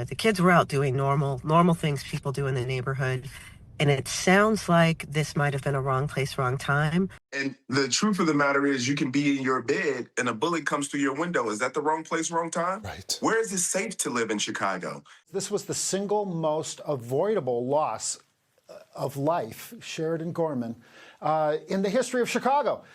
the kids were out doing normal things people do in the neighborhood. And it sounds like this might have been a wrong place, wrong time. And the truth of the matter is, you can be in your bed and a bullet comes through your window. Is that the wrong place, wrong time? Right. Where is it safe to live in Chicago? This was the single most avoidable loss of life, Sheridan Gorman, in the history of Chicago.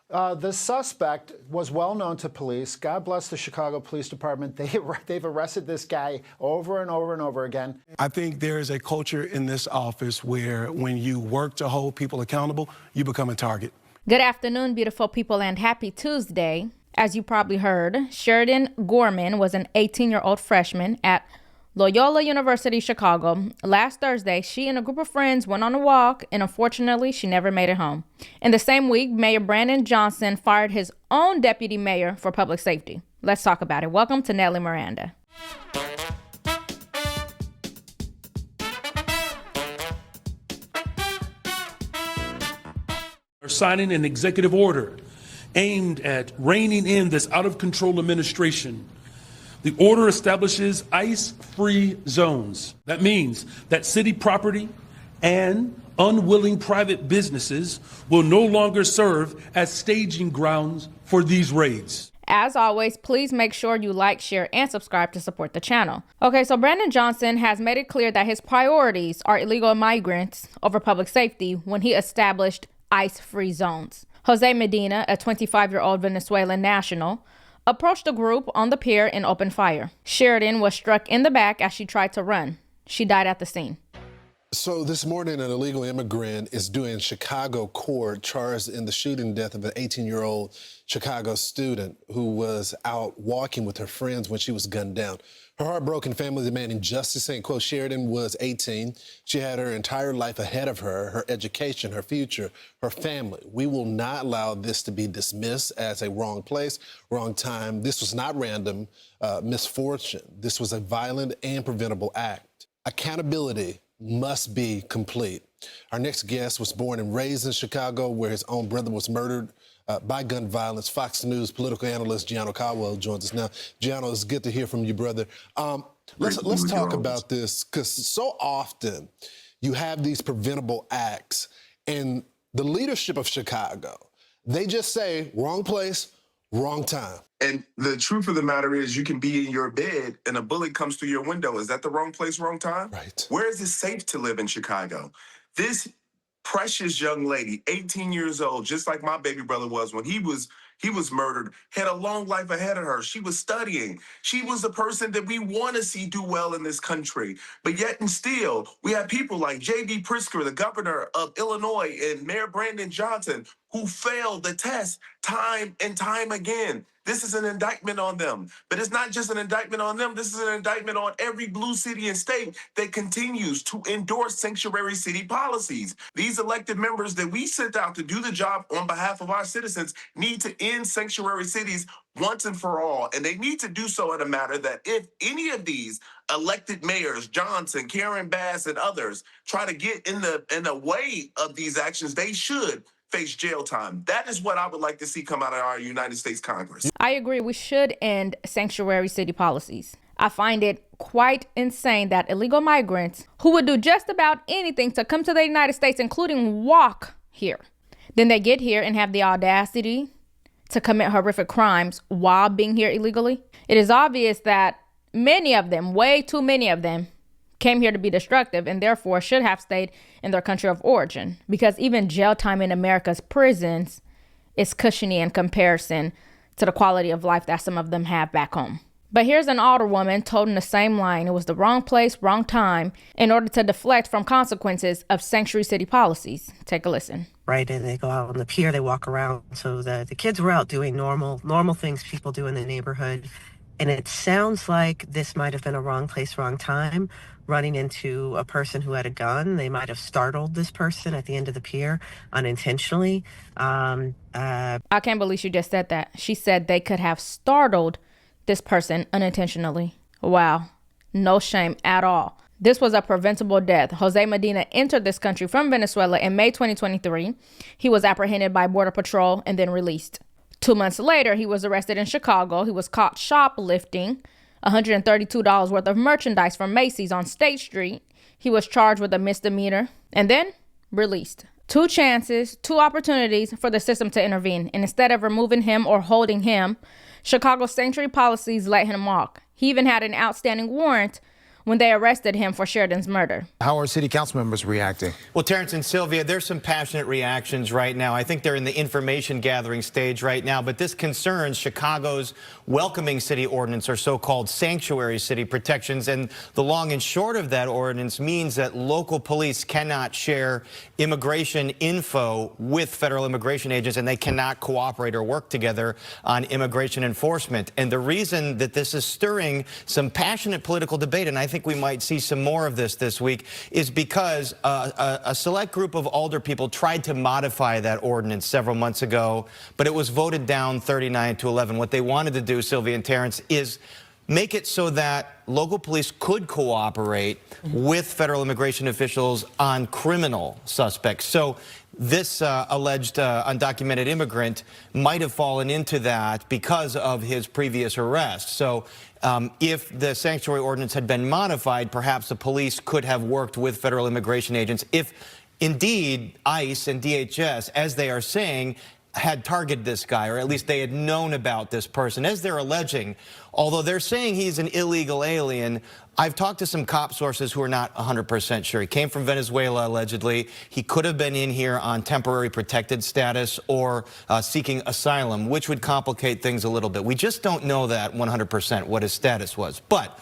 The suspect was well known to police. God bless the Chicago Police Department. They've arrested this guy over and over and over again. I think there is a culture in this office where when you work to hold people accountable, you become a target. Good afternoon, beautiful people, and happy Tuesday. As you probably heard, Sheridan Gorman was an 18-year-old freshman at Loyola University, Chicago. Last Thursday, she and a group of friends went on a walk, and unfortunately, she never made it home. In the same week, Mayor Brandon Johnson fired his own deputy mayor for public safety. Let's talk about it. Welcome to Nellie Miranda. Signing an executive order aimed at reining in this out-of-control administration. The order establishes ICE-free zones. That means that city property and unwilling private businesses will no longer serve as staging grounds for these raids. As always, please make sure you like, share, and subscribe to support the channel. Okay, so Brandon Johnson has made it clear that his priorities are illegal migrants over public safety when he established ICE-free zones. Jose Medina, a 25-year-old Venezuelan national, approached the group on the pier and opened fire. Sheridan was struck in the back as she tried to run. She died at the scene. So this morning, an illegal immigrant is due in Chicago court charged in the shooting death of an 18-year-old Chicago student who was out walking with her friends when she was gunned down. Her heartbroken family demanding justice, saying, quote, Sheridan was 18. She had her entire life ahead of her, her education, her future, her family. We will not allow this to be dismissed as a wrong place, wrong time. This was not random misfortune. This was a violent and preventable act. Accountability must be complete. Our next guest was born and raised in Chicago, where his own brother was murdered by gun violence. Fox News political analyst Gianno Caldwell joins us now. Gianno, it's good to hear from you, brother. Let's talk about this, because so often you have these preventable acts, and the leadership of Chicago, they just say wrong place, wrong time. And the truth of the matter is, you can be in your bed and a bullet comes through your window. Is that the wrong place, wrong time? Right. Where is it safe to live in Chicago? This precious young lady, 18 years old, just like my baby brother was when he was murdered, had a long life ahead of her. She was studying. She was the person that we want to see do well in this country. But yet and still, we have people like J.B. Pritzker, the governor of Illinois, and Mayor Brandon Johnson, who failed the test time and time again. This is an indictment on them. But it's not just an indictment on them. This is an indictment on every blue city and state that continues to endorse sanctuary city policies. These elected members that we sent out to do the job on behalf of our citizens need to end sanctuary cities once and for all. And they need to do so in a manner that if any of these elected mayors, Johnson, Karen Bass, and others, try to get in the way of these actions, they should face jail time. That is what I would like to see come out of our United States Congress. I agree. We should end sanctuary city policies. I find it quite insane that illegal migrants who would do just about anything to come to the United States, including walk here, then they get here and have the audacity to commit horrific crimes while being here illegally. It is obvious that many of them, way too many of them, came here to be destructive and therefore should have stayed in their country of origin, because even jail time in America's prisons is cushiony in comparison to the quality of life that some of them have back home. But here's an older woman told in the same line it was the wrong place, wrong time, in order to deflect from consequences of sanctuary city policies. Take a listen. Right, and they go out on the pier, they walk around. So the kids were out doing normal things people do in the neighborhood. And it sounds like this might have been a wrong place, wrong time, running into a person who had a gun. They might have startled this person at the end of the pier unintentionally. I can't believe she just said that. She said they could have startled this person unintentionally. Wow. No shame at all. This was a preventable death. Jose Medina entered this country from Venezuela in May 2023. He was apprehended by Border Patrol and then released. 2 months later, he was arrested in Chicago. He was caught shoplifting $132 worth of merchandise from Macy's on State Street. He was charged with a misdemeanor and then released. 2 chances, 2 opportunities for the system to intervene. And instead of removing him or holding him, Chicago's sanctuary policies let him walk. He even had an outstanding warrant when they arrested him for Sheridan's murder. How are city council members reacting? Well, Terrence and Sylvia, there's some passionate reactions right now. I think they're in the information gathering stage right now, but this concerns Chicago's welcoming city ordinance, or so-called sanctuary city protections. And the long and short of that ordinance means that local police cannot share immigration info with federal immigration agents, and they cannot cooperate or work together on immigration enforcement. And the reason that this is stirring some passionate political debate, and I think we might see some more of this week, is because a select group of alder people tried to modify that ordinance several months ago, but it was voted down 39-11. What they wanted to do, Sylvia and Terrence, is make it so that local police could cooperate with federal immigration officials on criminal suspects. So this alleged undocumented immigrant might have fallen into that because of his previous arrest. So if the sanctuary ordinance had been modified, perhaps the police could have worked with federal immigration agents if indeed ICE and DHS, as they are saying, had targeted this guy, or at least they had known about this person, as they're alleging. Although they're saying he's an illegal alien, I've talked to some cop sources who are not 100% sure. He came from Venezuela, allegedly. He could have been in here on temporary protected status or seeking asylum, which would complicate things a little bit. We just don't know that 100% what his status was. But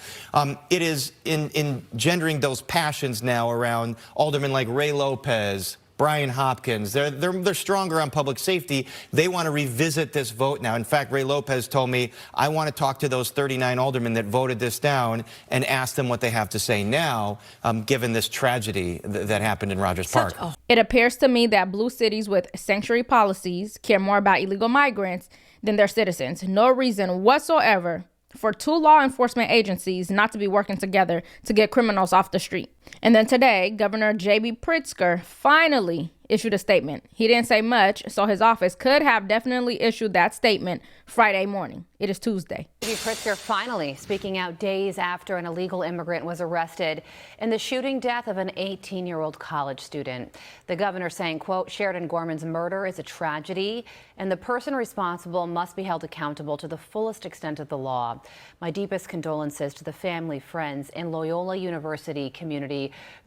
it is engendering those passions now around aldermen like Ray Lopez, Brian Hopkins. They're stronger on public safety. They want to revisit this vote now. In fact, Ray Lopez told me, I want to talk to those 39 aldermen that voted this down and ask them what they have to say now, given this tragedy that happened in Rogers Park. It appears to me that blue cities with sanctuary policies care more about illegal migrants than their citizens. No reason whatsoever for 2 law enforcement agencies not to be working together to get criminals off the street. And then today, Governor J.B. Pritzker finally issued a statement. He didn't say much, so his office could have definitely issued that statement Friday morning. It is Tuesday. J.B. Pritzker finally speaking out days after an illegal immigrant was arrested in the shooting death of an 18-year-old college student. The governor saying, quote, Sheridan Gorman's murder is a tragedy, and the person responsible must be held accountable to the fullest extent of the law. My deepest condolences to the family, friends, and Loyola University community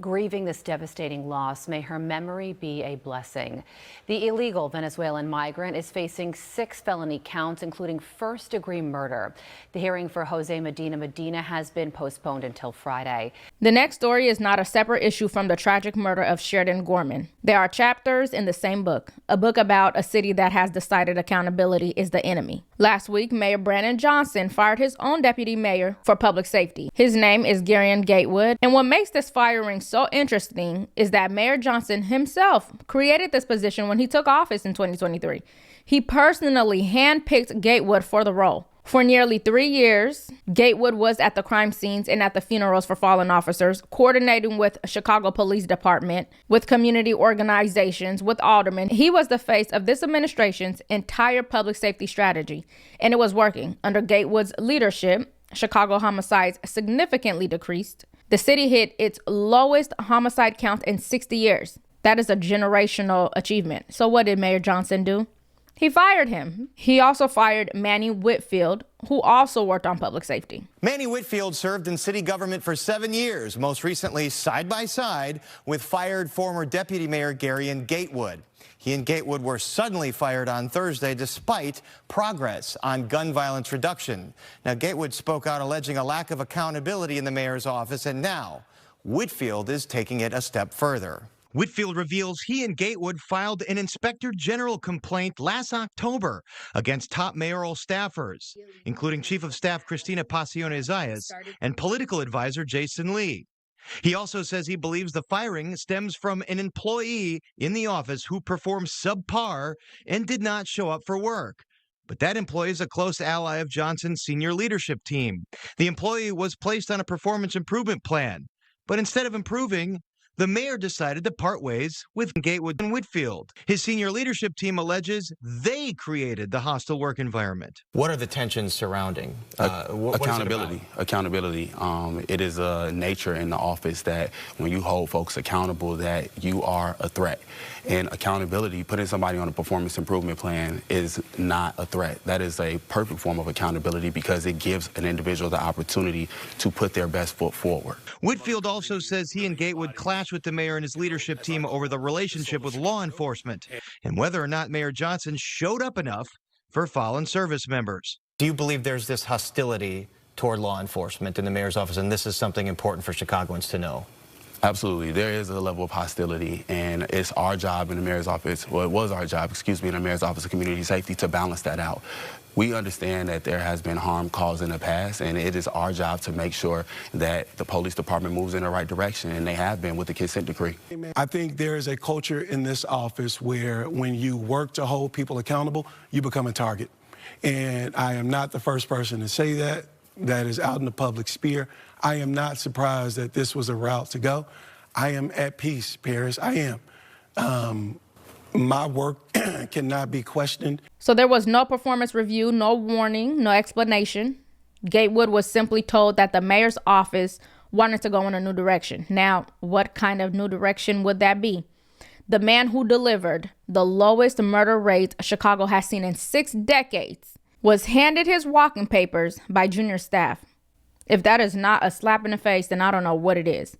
grieving this devastating loss. May her memory be a blessing. The illegal Venezuelan migrant is facing 6 felony counts, including first-degree murder. The hearing for Jose Medina has been postponed until Friday. The next story is not a separate issue from the tragic murder of Sheridan Gorman. There are chapters in the same book, a book about a city that has decided accountability is the enemy. Last week, Mayor Brandon Johnson fired his own deputy mayor for public safety. His name is Garien Gatewood, and what makes this firing so interesting is that Mayor Johnson himself created this position when he took office in 2023. He personally handpicked Gatewood for the role. For nearly 3 years, Gatewood was at the crime scenes and at the funerals for fallen officers, coordinating with Chicago Police Department, with community organizations, with aldermen. He was the face of this administration's entire public safety strategy, and it was working. Under Gatewood's leadership, Chicago homicides significantly decreased. The city hit its lowest homicide count in 60 years. That is a generational achievement. So what did Mayor Johnson do? He fired him. He also fired Manny Whitfield, who also worked on public safety. Manny Whitfield served in city government for 7 years, most recently side by side with fired former Deputy Mayor Garien Gatewood. He and Gatewood were suddenly fired on Thursday despite progress on gun violence reduction. Now, Gatewood spoke out alleging a lack of accountability in the mayor's office, and now Whitfield is taking it a step further. Whitfield reveals he and Gatewood filed an inspector general complaint last October against top mayoral staffers, including Chief of Staff Cristina Pacione-Zayas and political advisor Jason Lee. He also says he believes the firing stems from an employee in the office who performed subpar and did not show up for work. But that employee is a close ally of Johnson's senior leadership team. The employee was placed on a performance improvement plan, but instead of improving, the mayor decided to part ways with Gatewood and Whitfield. His senior leadership team alleges they created the hostile work environment. What are the tensions surrounding? Accountability. Accountability. It is a nature in the office that when you hold folks accountable, that you are a threat. And accountability, putting somebody on a performance improvement plan, is not a threat. That is a perfect form of accountability because it gives an individual the opportunity to put their best foot forward. Whitfield also says he and Gatewood clashed with the mayor and his leadership team over the relationship with law enforcement and whether or not Mayor Johnson showed up enough for fallen service members. Do you believe there's this hostility toward law enforcement in the mayor's office, and this is something important for Chicagoans to know? Absolutely. There is a level of hostility, and it's our job in the mayor's office, well, it was our job, in the mayor's office of community safety to balance that out. We understand that there has been harm caused in the past, and it is our job to make sure that the police department moves in the right direction, and they have been with the consent decree. I think there is a culture in this office where when you work to hold people accountable, you become a target. And I am not the first person to say that. That is out in the public sphere. I am not surprised that this was a route to go. I am at peace, Paris. I am. My work cannot be questioned. So there was no performance review, no warning, no explanation. Gatewood was simply told that the mayor's office wanted to go in a new direction. Now, what kind of new direction would that be? The man who delivered the lowest murder rate Chicago has seen in 6 decades was handed his walking papers by junior staff. If that is not a slap in the face, then I don't know what it is.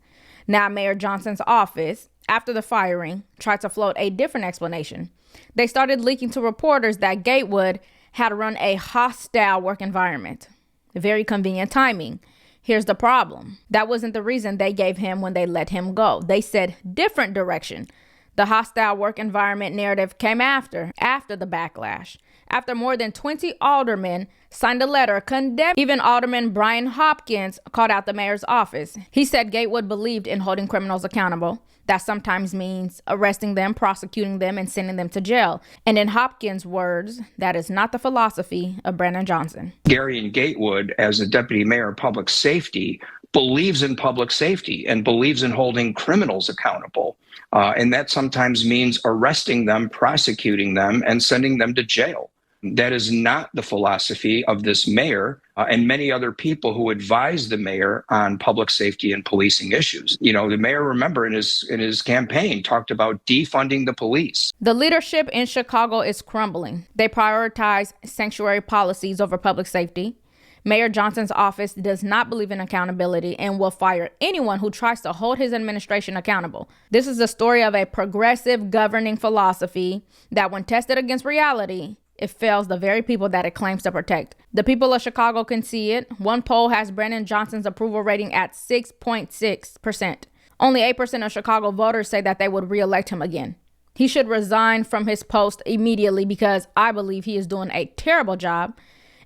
Now, Mayor Johnson's office, after the firing, tried to float a different explanation. They started leaking to reporters that Gatewood had run a hostile work environment. Very convenient timing. Here's the problem. That wasn't the reason they gave him when they let him go. They said different direction. The hostile work environment narrative came after the backlash. After more than 20 aldermen signed a letter condemning, even Alderman Brian Hopkins called out the mayor's office. He said Gatewood believed in holding criminals accountable. That sometimes means arresting them, prosecuting them, and sending them to jail. And in Hopkins' words, that is not the philosophy of Brandon Johnson. Garien Gatewood, as the deputy mayor of public safety, believes in public safety and believes in holding criminals accountable. And that sometimes means arresting them, prosecuting them, and sending them to jail. That is not the philosophy of this mayor and many other people who advise the mayor on public safety and policing issues. You know, the mayor, remember, in his campaign talked about defunding the police. The leadership in Chicago is crumbling. They prioritize sanctuary policies over public safety. Mayor Johnson's office does not believe in accountability and will fire anyone who tries to hold his administration accountable. This is the story of a progressive governing philosophy that, when tested against reality, it fails the very people that it claims to protect. The people of Chicago can see it. One poll has Brandon Johnson's approval rating at 6.6%. Only 8% of Chicago voters say that they would re-elect him again. He should resign from his post immediately because I believe he is doing a terrible job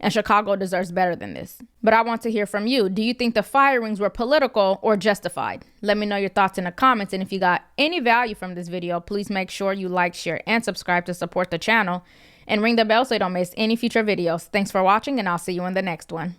and Chicago deserves better than this. But I want to hear from you. Do you think the firings were political or justified? Let me know your thoughts in the comments. And if you got any value from this video, please make sure you like, share, and subscribe to support the channel. And ring the bell so you don't miss any future videos. Thanks for watching, and I'll see you in the next one.